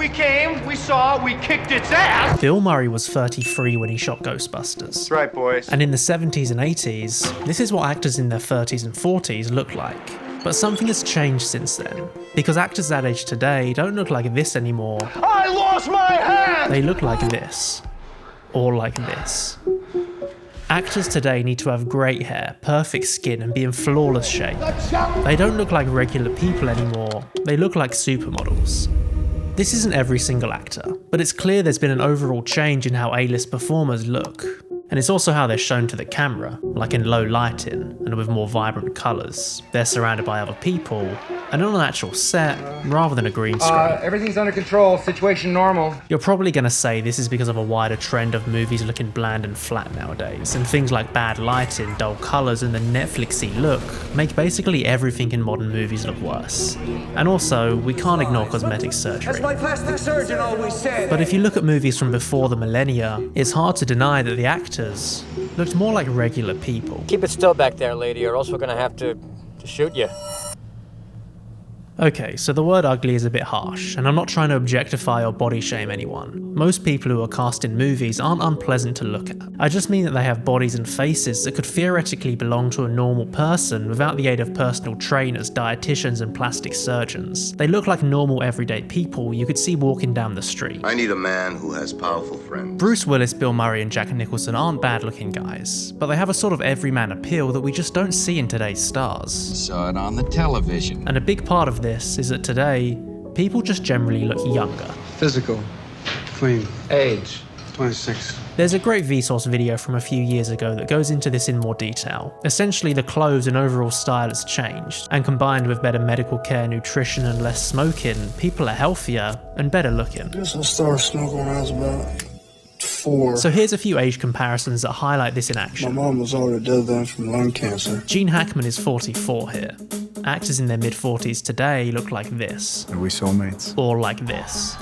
We came, we saw, we kicked its ass. Bill Murray was 33 when he shot Ghostbusters. That's right, boys. And in the 70s and 80s, this is what actors in their 30s and 40s look like. But something has changed since then, because actors that age today don't look like this anymore. I lost my hand! They look like this. Or like this. Actors today need to have great hair, perfect skin, and be in flawless shape. They don't look like regular people anymore, they look like supermodels. This isn't every single actor, but it's clear there's been an overall change in how A-list performers look. And it's also how they're shown to the camera, like in low lighting and with more vibrant colours. They're surrounded by other people, and on an actual set, rather than a green screen. Everything's under control, situation normal. You're probably going to say this is because of a wider trend of movies looking bland and flat nowadays, and things like bad lighting, dull colours, and the Netflixy look make basically everything in modern movies look worse. And also, we can't ignore cosmetic surgery. That's my plastic surgeon always said. But if you look at movies from before the millennia, it's hard to deny that the actors looked more like regular people. Keep it still back there, lady, or else we're gonna have to shoot you. Okay, so the word ugly is a bit harsh, and I'm not trying to objectify or body shame anyone. Most people who are cast in movies aren't unpleasant to look at. I just mean that they have bodies and faces that could theoretically belong to a normal person without the aid of personal trainers, dietitians, and plastic surgeons. They look like normal everyday people you could see walking down the street. I need a man who has powerful friends. Bruce Willis, Bill Murray, and Jack Nicholson aren't bad looking guys, but they have a sort of everyman appeal that we just don't see in today's stars. Saw it on the television. And a big part of this is that today, people just generally look younger. Physical, clean, Age. 26. There's a great Vsauce video from a few years ago that goes into this in more detail. Essentially, the clothes and overall style has changed, and combined with better medical care, nutrition, and less smoking, people are healthier and better looking. I guess I started smoking when I was about 4. So here's a few age comparisons that highlight this in action. My mom was already dead then from lung cancer. Gene Hackman is 44 here. Actors in their mid-40s today look like this. Are we soulmates? Or like this.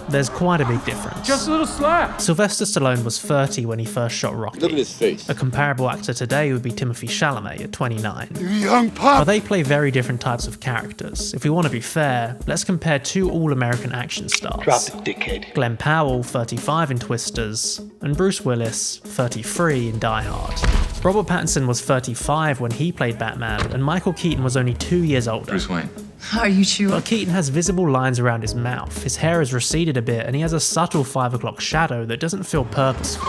There's quite a big difference. Just a little slap. Sylvester Stallone was 30 when he first shot Rocky. Look at his face. A comparable actor today would be Timothée Chalamet at 29. Young pop! But they play very different types of characters. If we want to be fair, let's compare two all-American action stars. Drop it, dickhead. Glenn Powell, 35 in Twisters, and Bruce Willis, 33 in Die Hard. Robert Pattinson was 35 when he played Batman, and Michael Keaton was only 2 years older. Bruce Wayne. Are you sure? But Keaton has visible lines around his mouth, his hair has receded a bit, and he has a subtle 5 o'clock shadow that doesn't feel purposeful.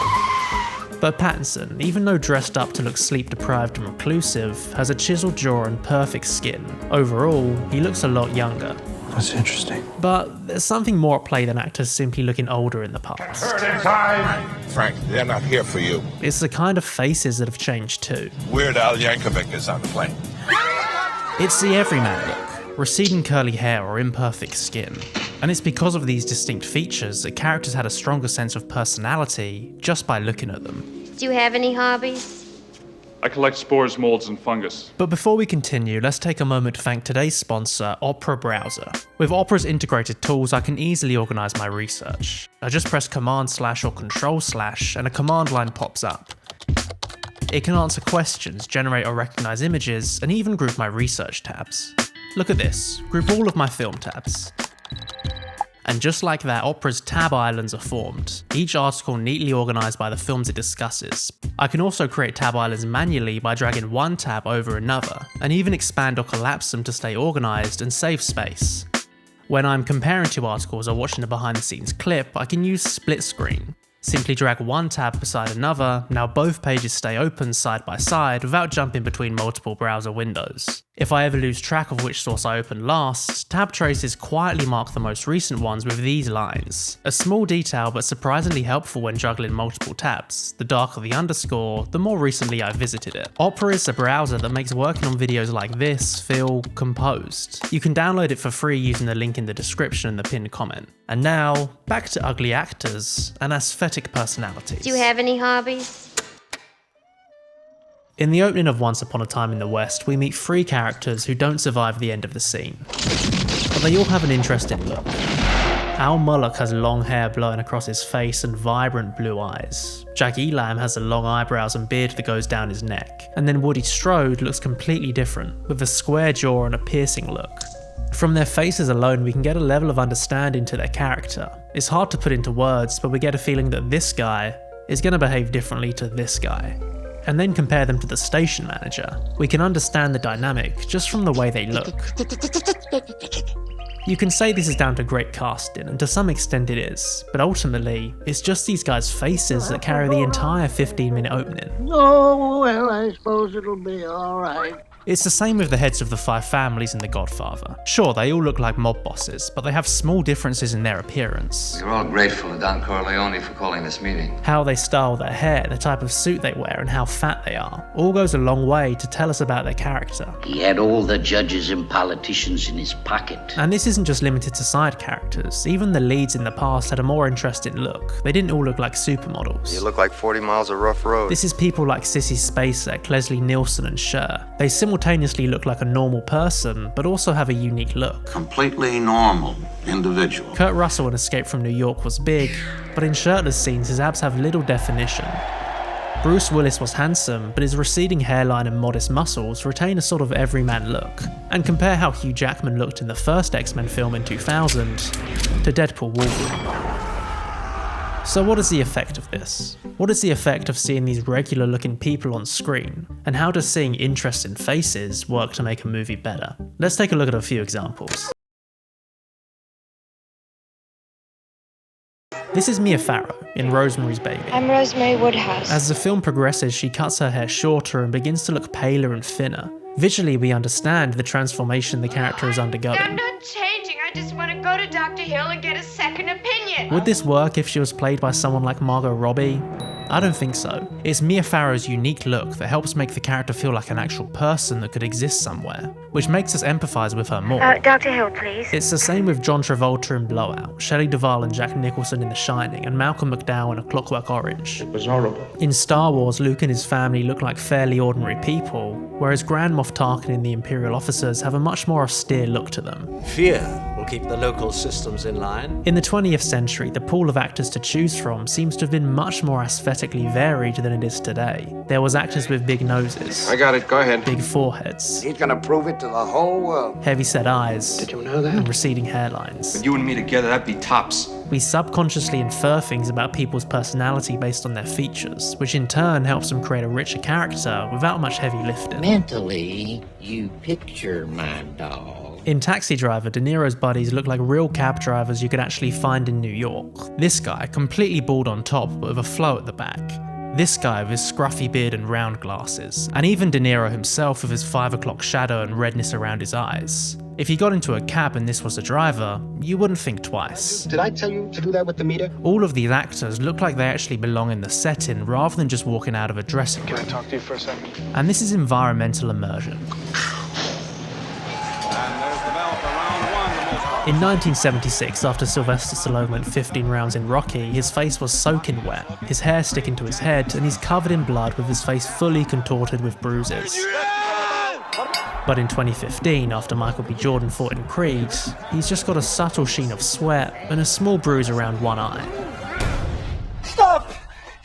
But Pattinson, even though dressed up to look sleep-deprived and reclusive, has a chiseled jaw and perfect skin. Overall, he looks a lot younger. That's interesting. But there's something more at play than actors simply looking older in the past. Frank, they're not here for you. It's the kind of faces that have changed too. Weird Al Yankovic is on the plane. It's the everyman look, receding curly hair or imperfect skin. And it's because of these distinct features that characters had a stronger sense of personality just by looking at them. Do you have any hobbies? I collect spores, molds, and fungus. But before we continue, let's take a moment to thank today's sponsor, Opera Browser. With Opera's integrated tools, I can easily organize my research. I just press Command/ or Control/ and a command line pops up. It can answer questions, generate or recognize images, and even group my research tabs. Look at this, group all of my film tabs. And just like that, Opera's tab islands are formed, each article neatly organised by the films it discusses. I can also create tab islands manually by dragging one tab over another, and even expand or collapse them to stay organised and save space. When I'm comparing two articles or watching a behind the scenes clip, I can use split screen. Simply drag one tab beside another, now both pages stay open side by side without jumping between multiple browser windows. If I ever lose track of which source I opened last, tab traces quietly mark the most recent ones with these lines. A small detail but surprisingly helpful when juggling multiple tabs. The darker the underscore, the more recently I visited it. Opera is a browser that makes working on videos like this feel composed. You can download it for free using the link in the description and the pinned comment. And now, back to ugly actors and aesthetic personalities. Do you have any hobbies? In the opening of Once Upon a Time in the West, we meet 3 characters who don't survive the end of the scene. But they all have an interesting look. Al Mullock has long hair blowing across his face and vibrant blue eyes. Jack Elam has the long eyebrows and beard that goes down his neck. And then Woody Strode looks completely different, with a square jaw and a piercing look. From their faces alone, we can get a level of understanding to their character. It's hard to put into words, but we get a feeling that this guy is going to behave differently to this guy. And then compare them to the station manager. We can understand the dynamic just from the way they look. You can say this is down to great casting, and to some extent it is, but ultimately, it's just these guys' faces that carry the entire 15-minute opening. Oh, well, I suppose it'll be alright. It's the same with the heads of the 5 families in The Godfather. Sure, they all look like mob bosses, but they have small differences in their appearance. We're all grateful to Don Corleone for calling this meeting. How they style their hair, the type of suit they wear, and how fat they are, all goes a long way to tell us about their character. He had all the judges and politicians in his pocket. And this isn't just limited to side characters, even the leads in the past had a more interesting look. They didn't all look like supermodels. You look like 40 miles of rough road. This is people like Sissy Spacek, Leslie Nielsen and Cher. They simultaneously look like a normal person, but also have a unique look. Completely normal individual. Kurt Russell in Escape from New York was big, but in shirtless scenes his abs have little definition. Bruce Willis was handsome, but his receding hairline and modest muscles retain a sort of everyman look. And compare how Hugh Jackman looked in the first X-Men film in 2000 to Deadpool Wolverine. So what is the effect of this? What is the effect of seeing these regular looking people on screen? And how does seeing interesting faces work to make a movie better? Let's take a look at a few examples. This is Mia Farrow in Rosemary's Baby. I'm Rosemary Woodhouse. As the film progresses, she cuts her hair shorter and begins to look paler and thinner. Visually, we understand the transformation the character is undergoing. I'm not changing. I just want to go to Dr. Hill and get a second opinion. Would this work if she was played by someone like Margot Robbie? I don't think so. It's Mia Farrow's unique look that helps make the character feel like an actual person that could exist somewhere, which makes us empathise with her more. Dr. Hill, please. It's the same with John Travolta in Blowout, Shelley Duvall and Jack Nicholson in The Shining, and Malcolm McDowell in A Clockwork Orange. It was horrible. In Star Wars, Luke and his family look like fairly ordinary people, whereas Grand Moff Tarkin and the Imperial officers have a much more austere look to them. Fear will keep the local systems in line. In the 20th century, the pool of actors to choose from seems to have been much more aesthetically varied than it is today. There was actors with big noses. I got it. Go ahead. Big foreheads. He's gonna prove it to the whole world. Heavy-set eyes. Did you know that? And receding hairlines. You and me together, that'd be tops. We subconsciously infer things about people's personality based on their features, which in turn helps them create a richer character without much heavy lifting. Mentally, you picture my dog. In Taxi Driver, De Niro's buddies look like real cab drivers you could actually find in New York. This guy, completely bald on top but with a flow at the back. This guy with his scruffy beard and round glasses. And even De Niro himself with his 5 o'clock shadow and redness around his eyes. If you got into a cab and this was the driver, you wouldn't think twice. Did I tell you to do that with the meter? All of these actors look like they actually belong in the setting rather than just walking out of a dressing room. Can I talk to you for a second? And this is environmental immersion. In 1976, after Sylvester Stallone went 15 rounds in Rocky, his face was soaking wet, his hair sticking to his head, and he's covered in blood with his face fully contorted with bruises. But in 2015, after Michael B. Jordan fought in Creed, he's just got a subtle sheen of sweat and a small bruise around one eye. Stop!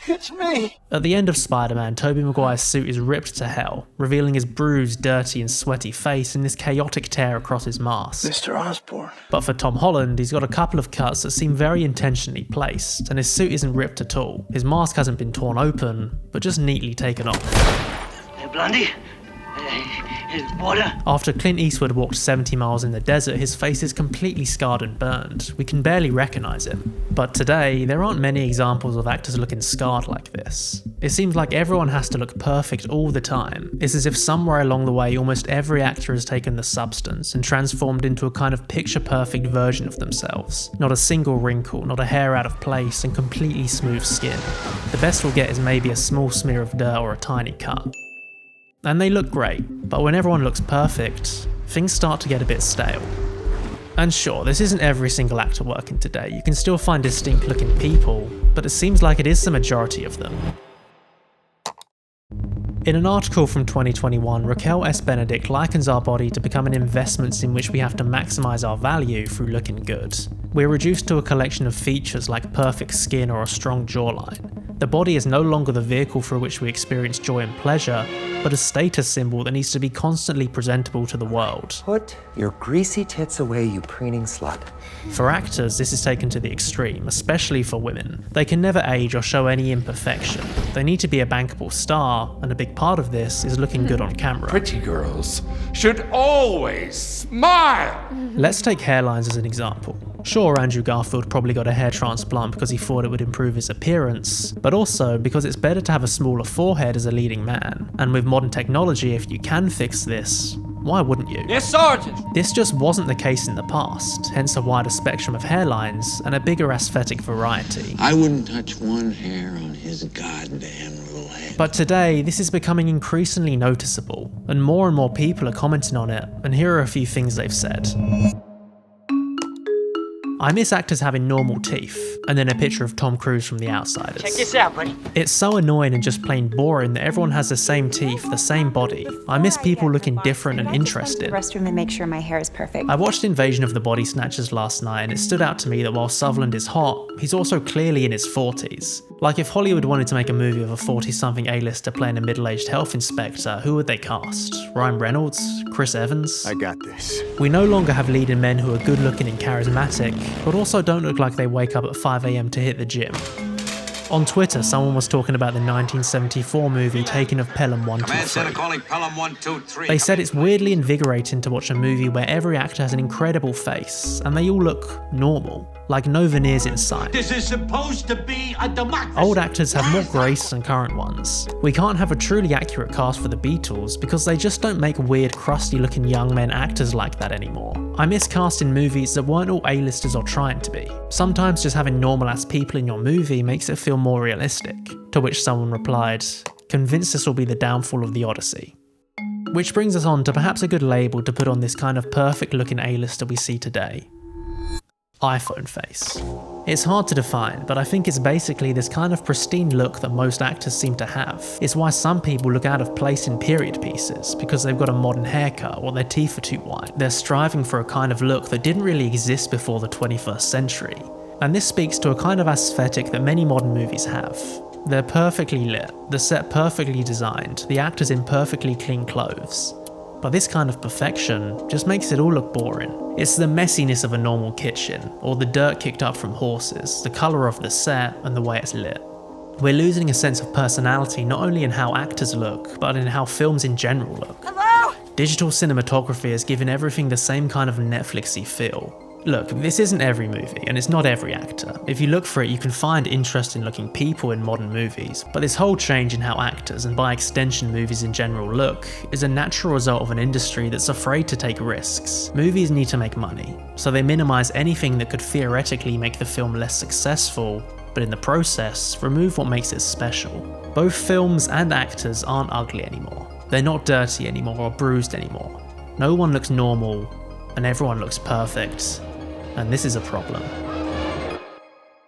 It's me! At the end of Spider-Man, Tobey Maguire's suit is ripped to hell, revealing his bruised, dirty and sweaty face and this chaotic tear across his mask. Mr. Osborn. But for Tom Holland, he's got a couple of cuts that seem very intentionally placed, and his suit isn't ripped at all. His mask hasn't been torn open, but just neatly taken off. Hey, Blondie? Water? After Clint Eastwood walked 70 miles in the desert, his face is completely scarred and burned. We can barely recognise him. But today, there aren't many examples of actors looking scarred like this. It seems like everyone has to look perfect all the time. It's as if somewhere along the way, almost every actor has taken the substance and transformed into a kind of picture-perfect version of themselves. Not a single wrinkle, not a hair out of place, and completely smooth skin. The best we'll get is maybe a small smear of dirt or a tiny cut. And they look great, but when everyone looks perfect, things start to get a bit stale. And sure, this isn't every single actor working today, you can still find distinct looking people, but it seems like it is the majority of them. In an article from 2021, Raquel S. Benedict likens our body to become an investment in which we have to maximise our value through looking good. We're reduced to a collection of features like perfect skin or a strong jawline. The body is no longer the vehicle through which we experience joy and pleasure, but a status symbol that needs to be constantly presentable to the world. Put your greasy tits away, you preening slut. For actors, this is taken to the extreme, especially for women. They can never age or show any imperfection. They need to be a bankable star, and a big part of this is looking good on camera. Pretty girls should always smile. Let's take hairlines as an example. Sure, Andrew Garfield probably got a hair transplant because he thought it would improve his appearance, but also because it's better to have a smaller forehead as a leading man. And with modern technology, if you can fix this, why wouldn't you? Yes, Sergeant! This just wasn't the case in the past, hence a wider spectrum of hairlines and a bigger aesthetic variety. I wouldn't touch one hair on his goddamn little head. But today, this is becoming increasingly noticeable, and more people are commenting on it, and here are a few things they've said. I miss actors having normal teeth, and then a picture of Tom Cruise from The Outsiders. Check this out, buddy. It's so annoying and just plain boring that everyone has the same teeth, the same body. I miss people looking different and interested. Restroom and make sure my hair is perfect. I watched Invasion of the Body Snatchers last night, and it stood out to me that while Sutherland is hot, he's also clearly in his 40s. Like, if Hollywood wanted to make a movie of a 40-something A-lister playing a middle-aged health inspector, who would they cast? Ryan Reynolds? Chris Evans? I got this. We no longer have leading men who are good-looking and charismatic, but also don't look like they wake up at 5 AM to hit the gym. On Twitter, someone was talking about the 1974 movie Taken of Pelham 123. They said it's weirdly invigorating to watch a movie where every actor has an incredible face, and they all look normal, like no veneers in sight. This is supposed to be a democracy. Old actors have more grace than current ones. We can't have a truly accurate cast for the Beatles because they just don't make weird, crusty-looking young men actors like that anymore. I miss casting movies that weren't all A-listers or trying to be. Sometimes just having normal-ass people in your movie makes it feel more realistic. To which someone replied, "Convinced this will be the downfall of the Odyssey." Which brings us on to perhaps a good label to put on this kind of perfect-looking A-lister we see today. iPhone face. It's hard to define, but I think it's basically this kind of pristine look that most actors seem to have. It's why some people look out of place in period pieces, because they've got a modern haircut or their teeth are too white. They're striving for a kind of look that didn't really exist before the 21st century. And this speaks to a kind of aesthetic that many modern movies have. They're perfectly lit, the set perfectly designed, the actors in perfectly clean clothes. But this kind of perfection just makes it all look boring. It's the messiness of a normal kitchen, or the dirt kicked up from horses, the colour of the set, and the way it's lit. We're losing a sense of personality not only in how actors look, but in how films in general look. Hello? Digital cinematography has given everything the same kind of Netflixy feel. Look, this isn't every movie, and it's not every actor. If you look for it, you can find interesting looking people in modern movies, but this whole change in how actors, and by extension movies in general, look, is a natural result of an industry that's afraid to take risks. Movies need to make money, so they minimise anything that could theoretically make the film less successful, but in the process, remove what makes it special. Both films and actors aren't ugly anymore. They're not dirty anymore or bruised anymore. No one looks normal, and everyone looks perfect. And this is a problem.